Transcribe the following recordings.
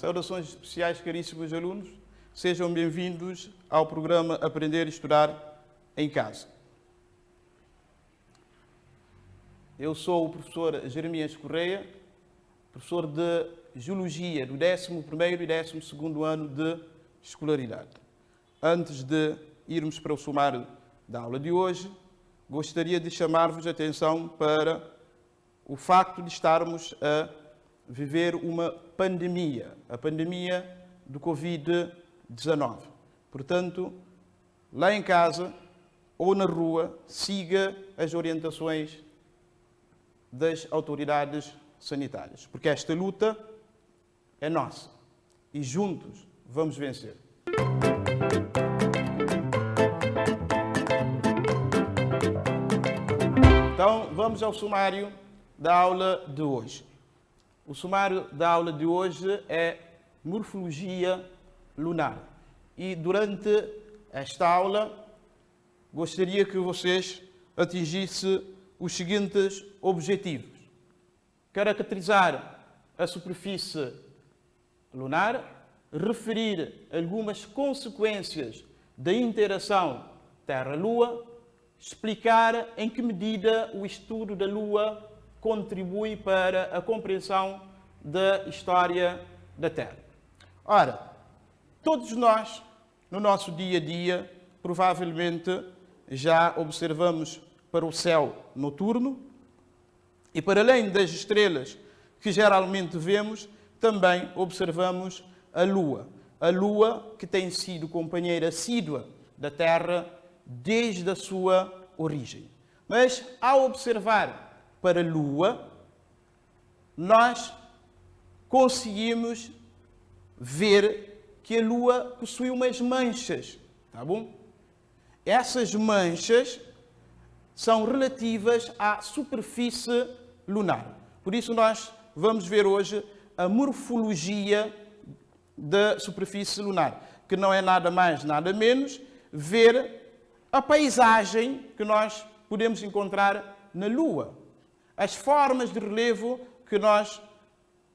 Saudações especiais, caríssimos alunos. Sejam bem-vindos ao programa Aprender e Estudar em Casa. Eu sou o professor Jeremias Correia, professor de Geologia do 11º e 12º ano de escolaridade. Antes de irmos para o sumário da aula de hoje, gostaria de chamar-vos a atenção para o facto de estarmos a viver uma pandemia, a pandemia do Covid-19. Portanto, lá em casa ou na rua, siga as orientações das autoridades sanitárias, porque esta luta é nossa e juntos vamos vencer. Então, vamos ao sumário da aula de hoje. O sumário da aula de hoje é Morfologia Lunar. E durante esta aula, gostaria que vocês atingissem os seguintes objetivos: caracterizar a superfície lunar, referir algumas consequências da interação Terra-Lua, explicar em que medida o estudo da Lua contribui para a compreensão da história da Terra. Ora, todos nós, no nosso dia a dia, provavelmente já observamos para o céu noturno e, para além das estrelas que geralmente vemos, também observamos a Lua. A Lua que tem sido companheira assídua da Terra desde a sua origem. Mas, ao observar para a Lua, nós conseguimos ver que a Lua possui umas manchas, tá bom? Essas manchas são relativas à superfície lunar. Por isso nós vamos ver hoje a morfologia da superfície lunar, que não é nada mais, nada menos, ver a paisagem que nós podemos encontrar na Lua. As formas de relevo que nós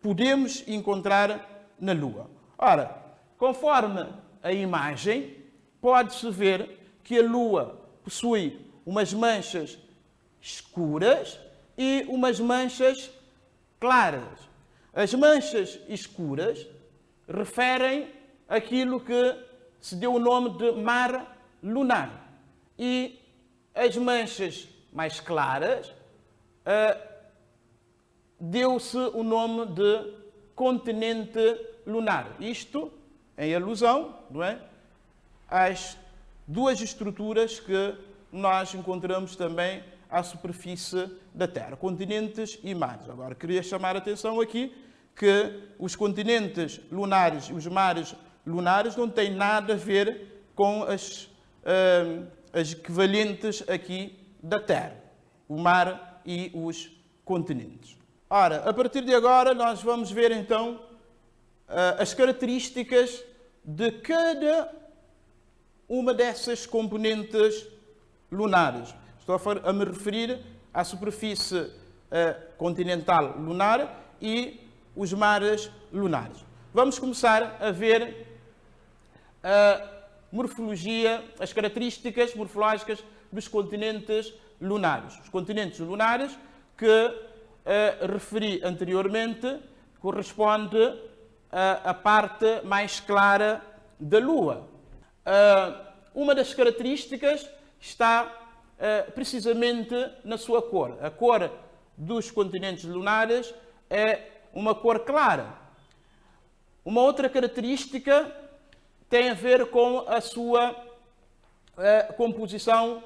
podemos encontrar na Lua. Ora, conforme a imagem, pode-se ver que a Lua possui umas manchas escuras e umas manchas claras. As manchas escuras referem àquilo que se deu o nome de mar lunar. E as manchas mais claras deu-se o nome de continente lunar. Isto em alusão, não é, às duas estruturas que nós encontramos também à superfície da Terra, continentes e mares. Agora, queria chamar a atenção aqui que os continentes lunares e os mares lunares não têm nada a ver com as equivalentes aqui da Terra, o mar e os continentes. Ora, a partir de agora, nós vamos ver então as características de cada uma dessas componentes lunares. Estou a me referir à superfície continental lunar e os mares lunares. Vamos começar a ver a morfologia, as características morfológicas dos continentes lunares. Os continentes lunares que referi anteriormente corresponde à parte mais clara da Lua. Uma das características está precisamente na sua cor. A cor dos continentes lunares é uma cor clara. Uma outra característica tem a ver com a sua composição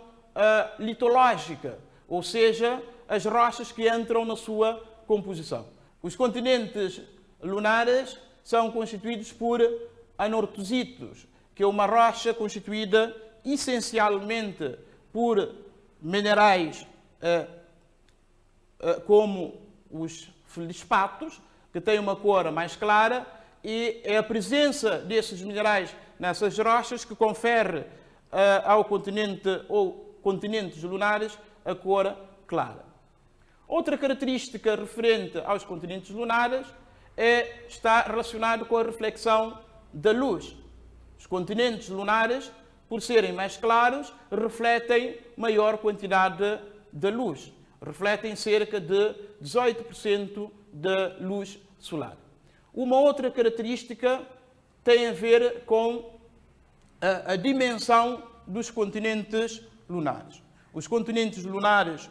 litológica, ou seja, as rochas que entram na sua composição. Os continentes lunares são constituídos por anortositos, que é uma rocha constituída essencialmente por minerais como os feldspatos, que têm uma cor mais clara, e é a presença desses minerais nessas rochas que confere ao continente ou continentes lunares a cor clara. Outra característica referente aos continentes lunares está relacionado com a reflexão da luz. Os continentes lunares, por serem mais claros, refletem maior quantidade de luz. Refletem cerca de 18% da luz solar. Uma outra característica tem a ver com a dimensão dos continentes lunares. Os continentes lunares,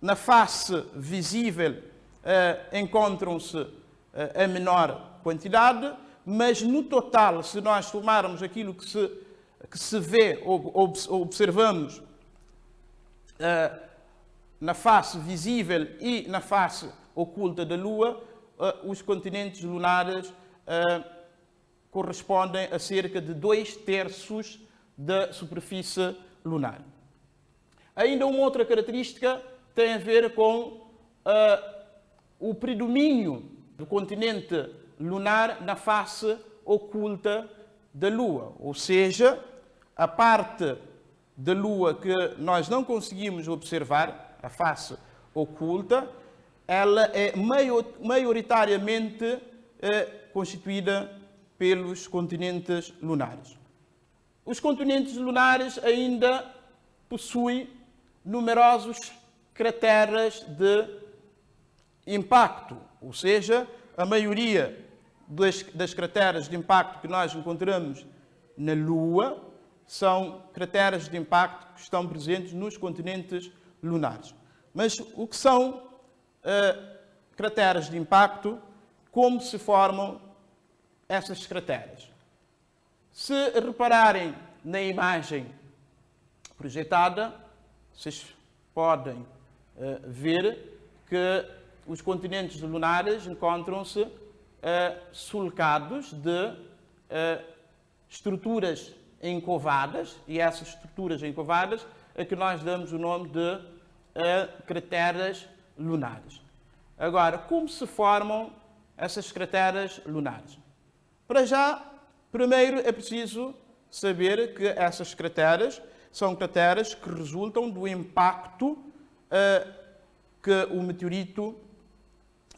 na face visível, encontram-se em menor quantidade, mas no total, se nós tomarmos aquilo que se vê ou observamos na face visível e na face oculta da Lua, os continentes lunares correspondem a cerca de 2/3 da superfície lunar. Ainda uma outra característica tem a ver com o predomínio do continente lunar na face oculta da Lua, ou seja, a parte da Lua que nós não conseguimos observar, a face oculta, ela é maioritariamente constituída pelos continentes lunares. Os continentes lunares ainda possuem numerosos crateras de impacto, ou seja, a maioria das crateras de impacto que nós encontramos na Lua são crateras de impacto que estão presentes nos continentes lunares. Mas o que são crateras de impacto? Como se formam essas crateras? Se repararem na imagem projetada, vocês podem ver que os continentes lunares encontram-se sulcados de estruturas encovadas, e essas estruturas encovadas é que nós damos o nome de crateras lunares. Agora, como se formam essas crateras lunares? Para já, primeiro é preciso saber que essas crateras são crateras que resultam do impacto que o meteorito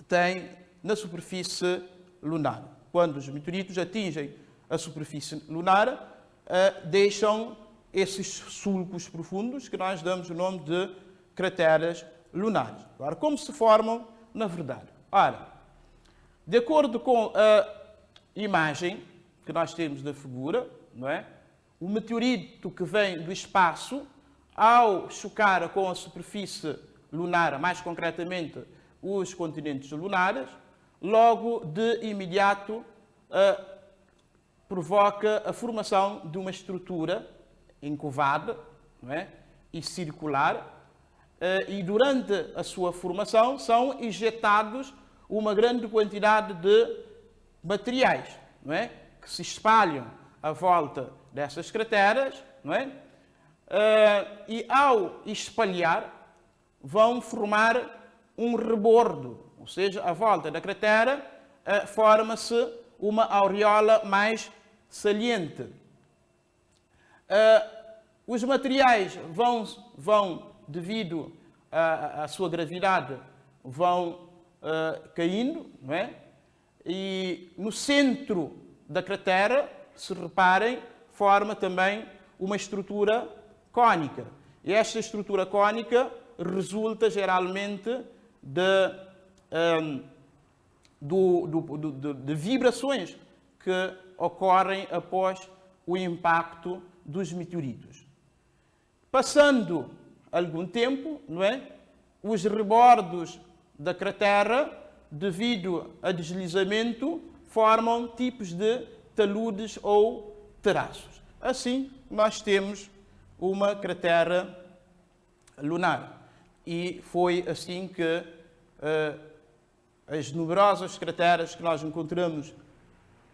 tem na superfície lunar. Quando os meteoritos atingem a superfície lunar, deixam esses sulcos profundos que nós damos o nome de crateras lunares. Agora, como se formam na verdade? Ora, de acordo com a imagem que nós temos da figura, não é? O meteorito que vem do espaço, ao chocar com a superfície lunar, mais concretamente os continentes lunares, logo de imediato provoca a formação de uma estrutura encovada, não é? E circular, e durante a sua formação são injetados uma grande quantidade de materiais, não é? Que se espalham à volta dessas crateras, não é? E ao espalhar vão formar um rebordo, ou seja, à volta da cratera forma-se uma aureola mais saliente. Os materiais vão devido à sua gravidade, vão caindo, não é? E no centro da cratera, se reparem, forma também uma estrutura cônica. E esta estrutura cônica resulta geralmente de vibrações que ocorrem após o impacto dos meteoritos. Passando algum tempo, não é? Os rebordos da cratera, devido a deslizamento, formam tipos de taludes ou terraços. Assim, nós temos uma cratera lunar. E foi assim que as numerosas crateras que nós encontramos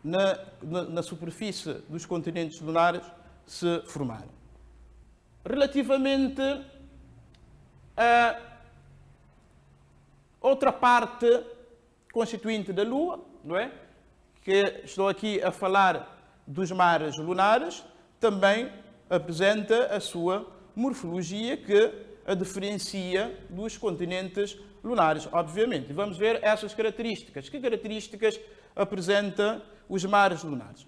na superfície dos continentes lunares se formaram. Relativamente a outra parte constituinte da Lua, não é? Que estou aqui a falar dos mares lunares, também apresenta a sua morfologia que a diferencia dos continentes lunares, obviamente. Vamos ver essas características. Que características apresenta os mares lunares?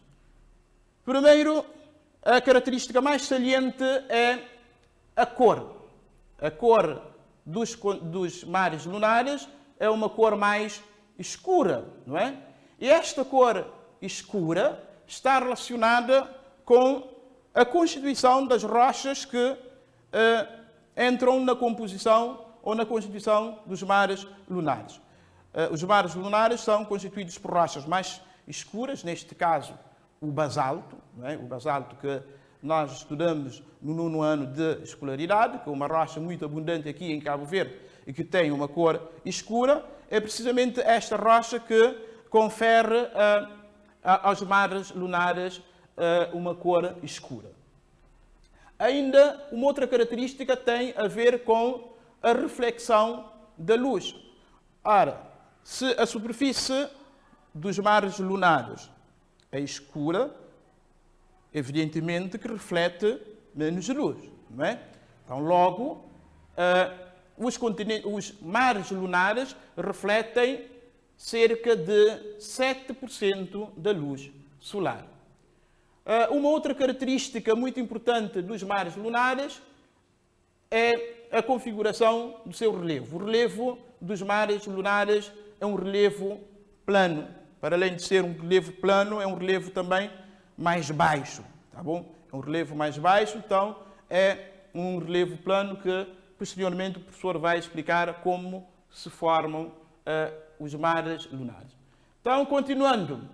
Primeiro, a característica mais saliente é a cor. A cor dos mares lunares é uma cor mais escura, não é? E esta cor escura está relacionada com a constituição das rochas que entram na composição ou na constituição dos mares lunares. Os mares lunares são constituídos por rochas mais escuras, neste caso o basalto, não é? O basalto que nós estudamos no 9º ano de escolaridade, que é uma rocha muito abundante aqui em Cabo Verde e que tem uma cor escura. É precisamente esta rocha que confere aos mares lunares uma cor escura. Ainda uma outra característica tem a ver com a reflexão da luz. Ora, se a superfície dos mares lunares é escura, evidentemente que reflete menos luz, não é? Então, logo, os mares lunares refletem cerca de 7% da luz solar. Uma outra característica muito importante dos mares lunares é a configuração do seu relevo. O relevo dos mares lunares é um relevo plano. Para além de ser um relevo plano, é um relevo também mais baixo, tá bom? É um relevo mais baixo, então é um relevo plano que posteriormente o professor vai explicar como se formam os mares lunares. Então, continuando,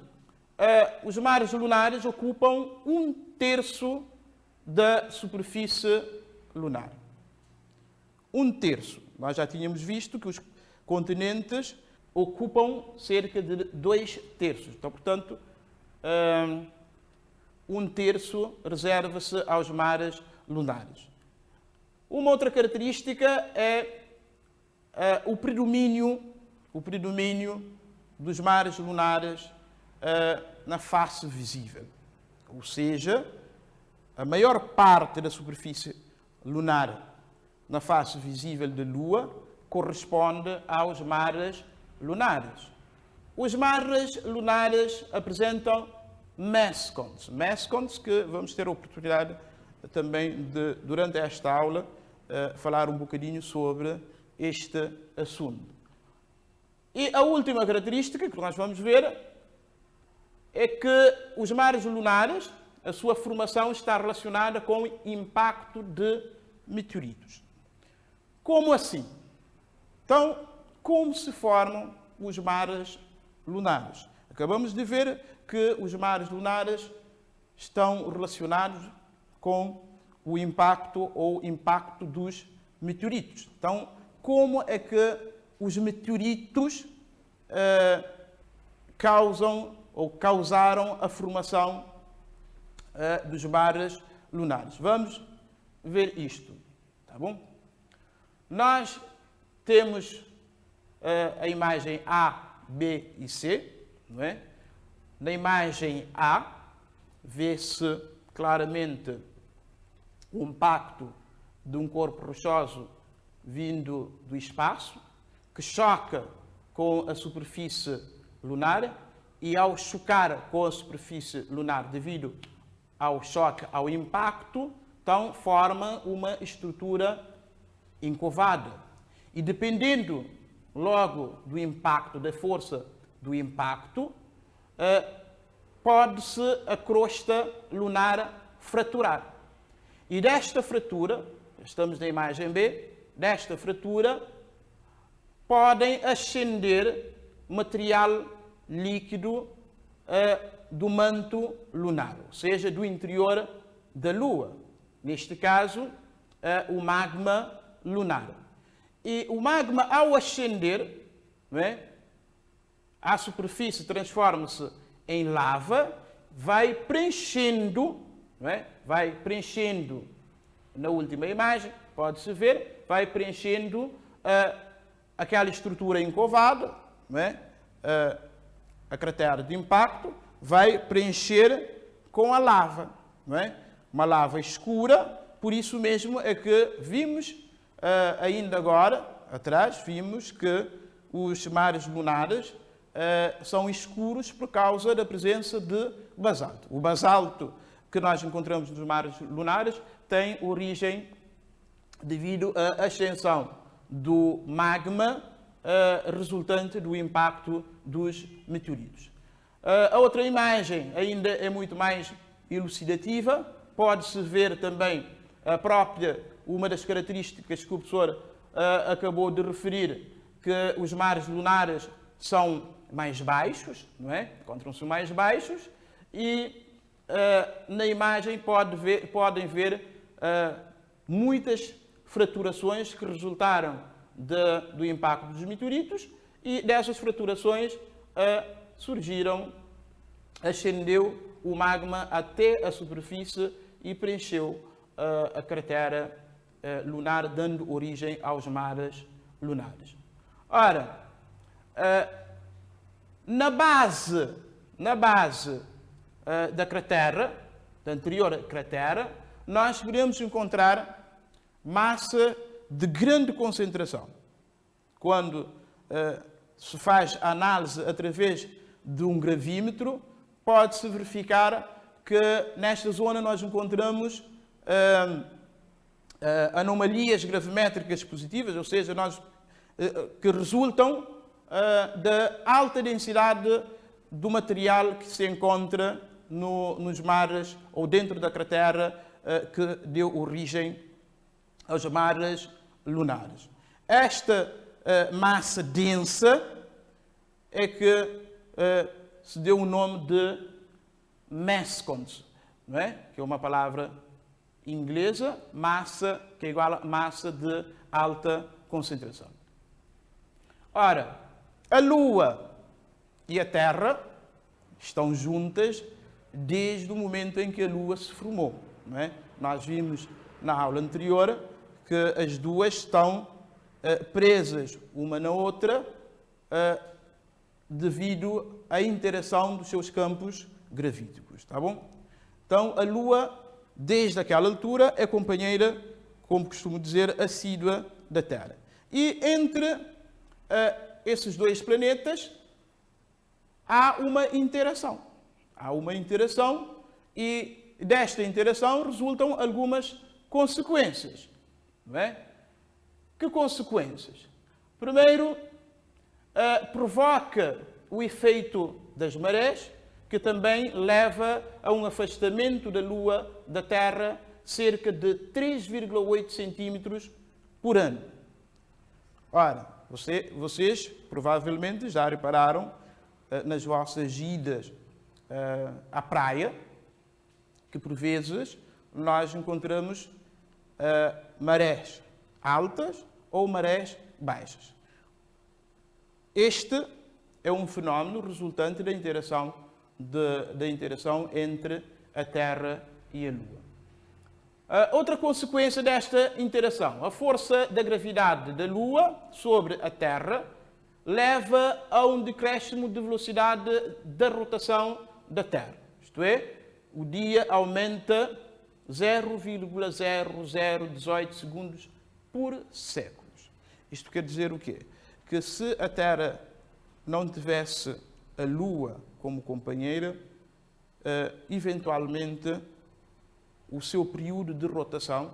os mares lunares ocupam 1/3 da superfície lunar. 1/3. Nós já tínhamos visto que os continentes ocupam cerca de 2/3. Então, portanto, 1/3 reserva-se aos mares lunares. Uma outra característica é o predomínio dos mares lunares na face visível. Ou seja, a maior parte da superfície lunar na face visível da Lua corresponde aos mares lunares. Os mares lunares apresentam mescons. Mescons que vamos ter a oportunidade também de, durante esta aula, falar um bocadinho sobre este assunto. E a última característica que nós vamos ver é que os mares lunares, a sua formação está relacionada com o impacto de meteoritos. Como assim? Então, como se formam os mares lunares? Acabamos de ver que os mares lunares estão relacionados com o impacto ou impacto dos meteoritos. Então, como é que os meteoritos causam ou causaram a formação dos mares lunares? Vamos ver isto, tá bom? Nós temos a imagem A, B e C, não é? Na imagem A, vê-se claramente o impacto de um corpo rochoso vindo do espaço, que choca com a superfície lunar e, ao chocar com a superfície lunar devido ao choque, ao impacto, então forma uma estrutura encovada. E dependendo logo do impacto, da força do impacto, pode-se a crosta lunar fraturar. E desta fratura, estamos na imagem B, desta fratura podem ascender material líquido do manto lunar, ou seja, do interior da Lua. Neste caso, o magma lunar. E o magma, ao ascender, não é, à superfície, transforma-se em lava, vai preenchendo, não é, vai preenchendo, na última imagem, pode-se ver, vai preenchendo aquela estrutura encovada, não é, a cratera de impacto, vai preencher com a lava, não é? Uma lava escura, por isso mesmo é que vimos ainda agora, atrás, vimos que os mares lunares são escuros por causa da presença de basalto. O basalto que nós encontramos nos mares lunares tem origem devido à ascensão do magma resultante do impacto dos meteoritos. A outra imagem ainda é muito mais elucidativa. Pode-se ver também uma das características que o professor acabou de referir, que os mares lunares são mais baixos, não é? Encontram-se mais baixos e na imagem podem ver muitas fraturações que resultaram do impacto dos meteoritos e dessas fraturações ascendeu o magma até a superfície e preencheu a cratera lunar, dando origem aos mares lunares. Ora, na base da cratera, da anterior cratera, nós podemos encontrar massa de grande concentração. Quando se faz a análise através de um gravímetro, pode-se verificar que nesta zona nós encontramos anomalias gravimétricas positivas, ou seja, que resultam da alta densidade do material que se encontra nos mares ou dentro da cratera que deu origem aos mares lunares. Esta massa densa é que se deu o nome de mescons, não é? Que é uma palavra inglesa, massa, que é igual a massa de alta concentração. Ora, a Lua e a Terra estão juntas desde o momento em que a Lua se formou, não é? Nós vimos na aula anterior que as duas estão presas uma na outra devido à interação dos seus campos gravíticos, tá bom? Então, a Lua, desde aquela altura, é companheira, como costumo dizer, assídua da Terra. E entre esses dois planetas há uma interação. Há uma interação e desta interação resultam algumas consequências, não é? Que consequências? Primeiro, provoca o efeito das marés, que também leva a um afastamento da Lua da Terra cerca de 3,8 centímetros por ano. Ora, vocês provavelmente já repararam nas vossas idas à praia, que por vezes nós encontramos marés altas ou marés baixas. Este é um fenómeno resultante da interação entre a Terra e a Lua. Outra consequência desta interação, a força da gravidade da Lua sobre a Terra leva a um decréscimo de velocidade da rotação da Terra. Isto é, o dia aumenta 0,0018 segundos por século. Isto quer dizer o quê? Que se a Terra não tivesse a Lua como companheira, eventualmente o seu período de rotação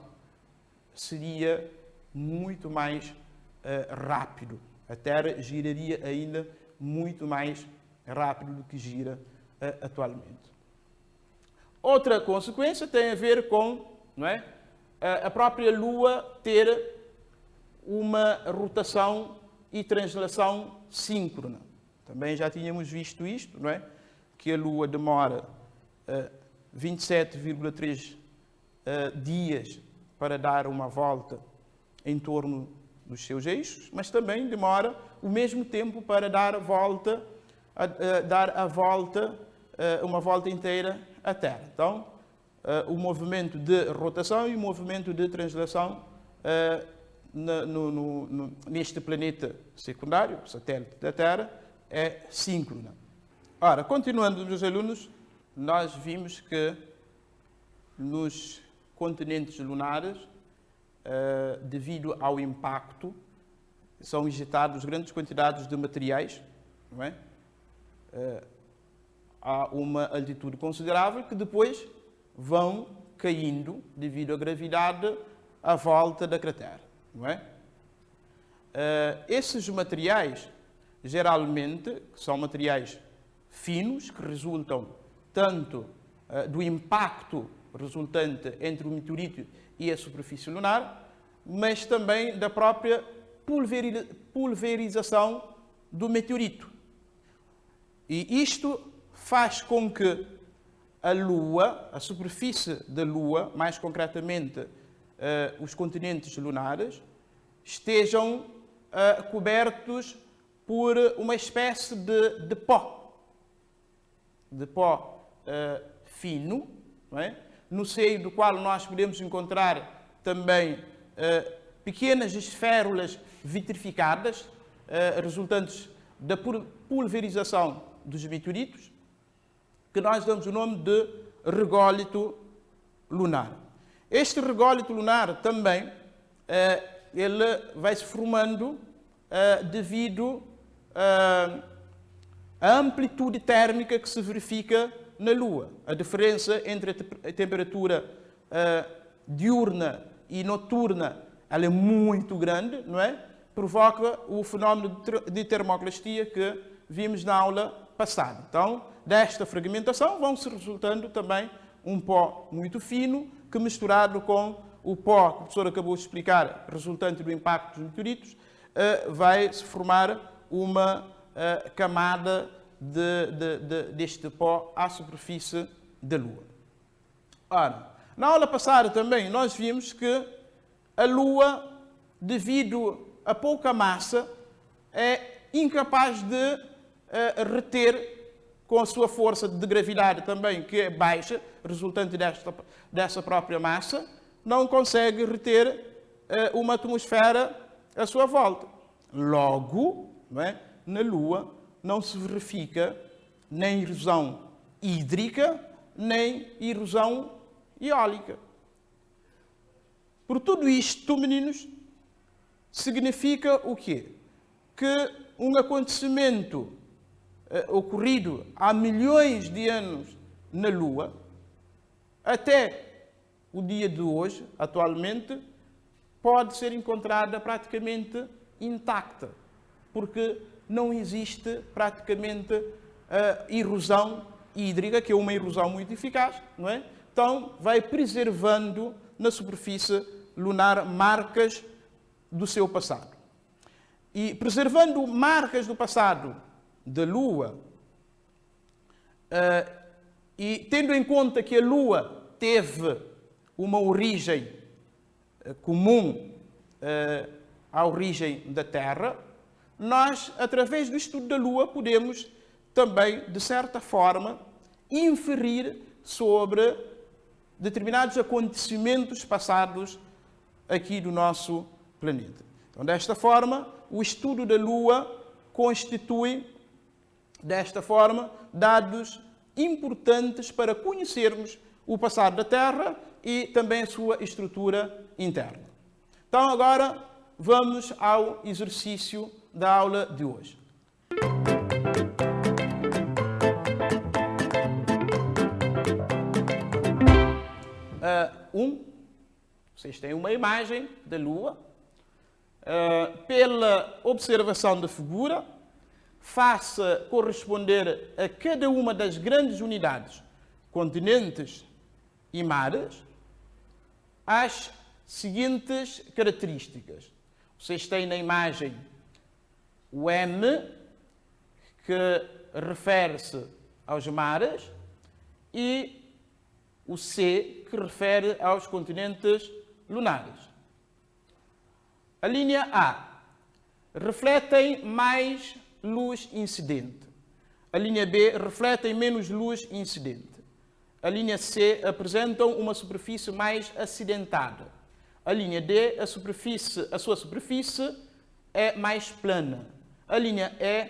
seria muito mais rápido. A Terra giraria ainda muito mais rápido do que gira atualmente. Outra consequência tem a ver com, não é, a própria Lua ter uma rotação e translação síncrona. Também já tínhamos visto isto, não é? Que a Lua demora 27,3 dias para dar uma volta em torno dos seus eixos, mas também demora o mesmo tempo para dar uma volta inteira à Terra. Então, o movimento de rotação e o movimento de translação neste planeta secundário, satélite da Terra, é síncrona. Ora, continuando, meus alunos, nós vimos que nos continentes lunares devido ao impacto, são injetadas grandes quantidades de materiais, não é? A uma altitude considerável que depois vão caindo devido à gravidade à volta da cratera, não é? Esses materiais, geralmente, são materiais finos que resultam tanto do impacto resultante entre o meteorito e a superfície lunar, mas também da própria pulverização do meteorito. E isto faz com que a Lua, a superfície da Lua, mais concretamente os continentes lunares, estejam cobertos por uma espécie de pó fino, não é? No seio do qual nós podemos encontrar também pequenas esférulas vitrificadas, resultantes da pulverização dos meteoritos, que nós damos o nome de rególito lunar. Este rególito lunar também, ele vai se formando devido à amplitude térmica que se verifica na Lua. A diferença entre a temperatura diurna e noturna, ela é muito grande, não é? Provoca o fenómeno de termoclastia que vimos na aula passada. Então, desta fragmentação vão-se resultando também um pó muito fino, que misturado com o pó que o professor acabou de explicar, resultante do impacto dos meteoritos, vai-se formar uma camada deste pó à superfície da Lua. Ora, na aula passada também nós vimos que a Lua, devido a pouca massa, é incapaz de reter, com a sua força de gravidade também, que é baixa, resultante dessa própria massa, não consegue reter uma atmosfera à sua volta. Logo, não é, na Lua não se verifica nem erosão hídrica, nem erosão eólica. Por tudo isto, meninos, significa o quê? Que um acontecimento ocorrido há milhões de anos na Lua, até o dia de hoje, atualmente, pode ser encontrada praticamente intacta, porque não existe praticamente erosão hídrica, que é uma erosão muito eficaz, não é? Então, vai preservando na superfície lunar marcas do seu passado. E preservando marcas do passado da Lua, e tendo em conta que a Lua teve uma origem comum à origem da Terra, nós, através do estudo da Lua, podemos também, de certa forma, inferir sobre determinados acontecimentos passados aqui do nosso planeta. Então, desta forma, o estudo da Lua constitui, desta forma, dados importantes para conhecermos o passado da Terra e também a sua estrutura interna. Então, agora, vamos ao exercício da aula de hoje. Vocês têm uma imagem da Lua. Pela observação da figura, faça corresponder a cada uma das grandes unidades, continentes e mares, as seguintes características. Vocês têm na imagem o M, que refere-se aos mares, e o C, que refere aos continentes lunares. A linha A, refletem mais luz incidente. A linha B, refletem menos luz incidente. A linha C, apresentam uma superfície mais acidentada. A linha D, a sua superfície é mais plana. A linha E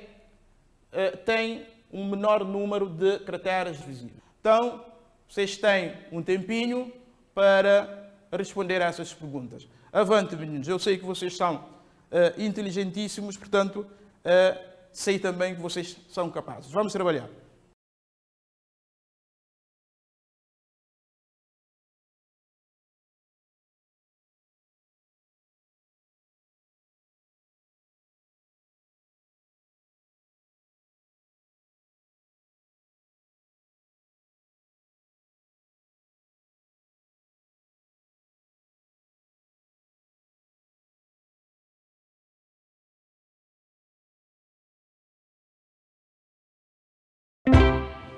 tem um menor número de crateras visíveis. Então, vocês têm um tempinho para responder a essas perguntas. Avante, meninos. Eu sei que vocês são inteligentíssimos, portanto, sei também que vocês são capazes. Vamos trabalhar.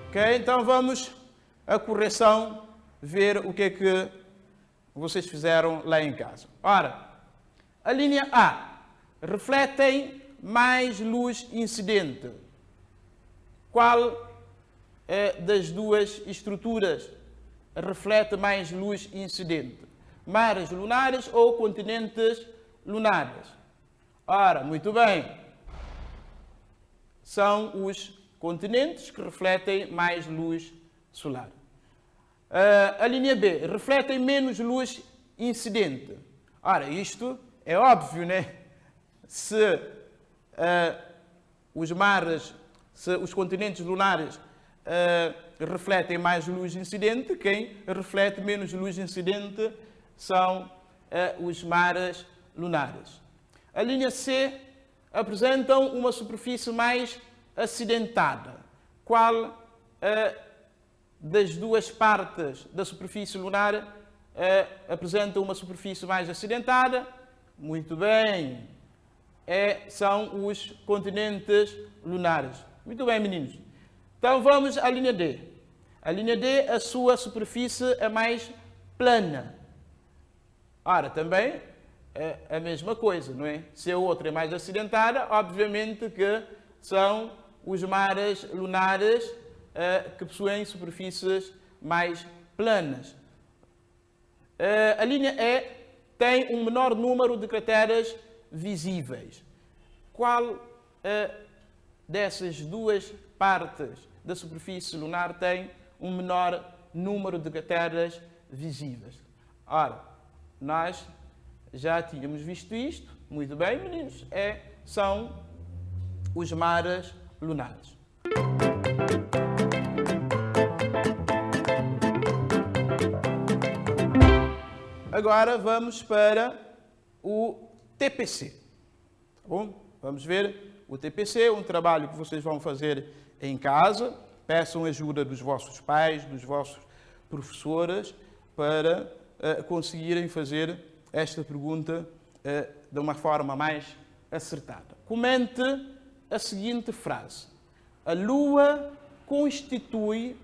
Ok, então vamos à correção, ver o que é que vocês fizeram lá em casa. Ora, a linha A, refletem mais luz incidente. Qual das duas estruturas reflete mais luz incidente? Mares lunares ou continentes lunares? Ora, muito bem. São os continentes que refletem mais luz solar. A linha B, refletem menos luz incidente. Ora, isto é óbvio, né? Se os mares, se os continentes lunares refletem mais luz incidente, quem reflete menos luz incidente são os mares lunares. A linha C, apresentam uma superfície mais acidentada. Qual das duas partes da superfície lunar apresenta uma superfície mais acidentada? Muito bem. São os continentes lunares. Muito bem, meninos. Então vamos à linha D. A linha D, a sua superfície é mais plana. Ora, também é a mesma coisa, não é? Se a outra é mais acidentada, obviamente que são os mares lunares que possuem superfícies mais planas. A linha E tem um menor número de crateras visíveis. Qual dessas duas partes da superfície lunar tem um menor número de crateras visíveis? Ora, nós já tínhamos visto isto. Muito bem, meninos. São os mares lunares. Agora vamos para o TPC. Tá bom? Vamos ver o TPC, um trabalho que vocês vão fazer em casa. Peçam ajuda dos vossos pais, dos vossos professores, para conseguirem fazer esta pergunta de uma forma mais acertada. Comente a seguinte frase: a Lua constitui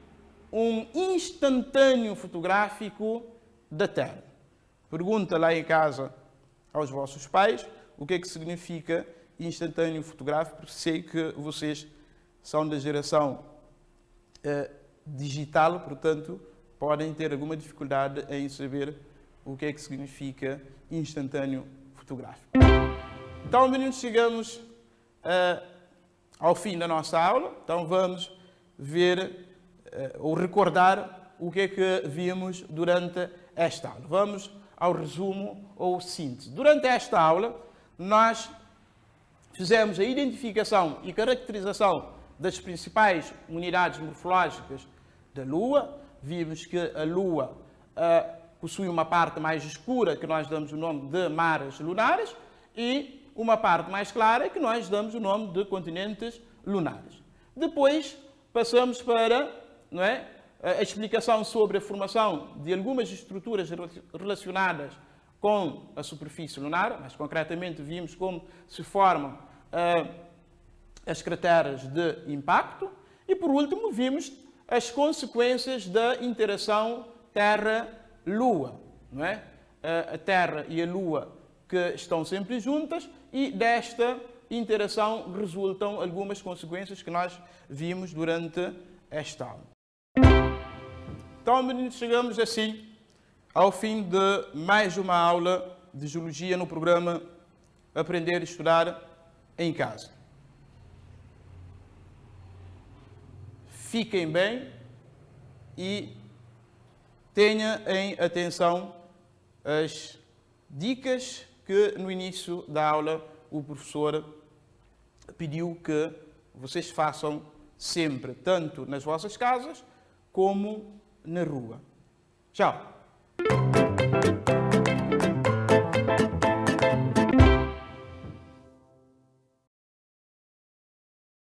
um instantâneo fotográfico da Terra. Pergunta lá em casa aos vossos pais o que é que significa instantâneo fotográfico, porque sei que vocês são da geração digital, portanto, podem ter alguma dificuldade em saber o que é que significa instantâneo fotográfico. Então, meninos, chegamos ao fim da nossa aula. Então, vamos ver ou recordar o que é que vimos durante esta aula. Vamos ao resumo ou síntese. Durante esta aula, nós fizemos a identificação e caracterização das principais unidades morfológicas da Lua. Vimos que a Lua possui uma parte mais escura, que nós damos o nome de mares lunares, e uma parte mais clara, que nós damos o nome de continentes lunares. Depois, passamos para, não é, a explicação sobre a formação de algumas estruturas relacionadas com a superfície lunar. Mais concretamente, vimos como se formam as crateras de impacto. E, por último, vimos as consequências da interação Terra-Lua. Não é? A Terra e a Lua que estão sempre juntas, e desta interação resultam algumas consequências que nós vimos durante esta aula. Então, meninos, chegamos assim ao fim de mais uma aula de Geologia no programa Aprender e Estudar em Casa. Fiquem bem e tenha em atenção as dicas que no início da aula o professor pediu que vocês façam sempre, tanto nas vossas casas como na rua. Tchau!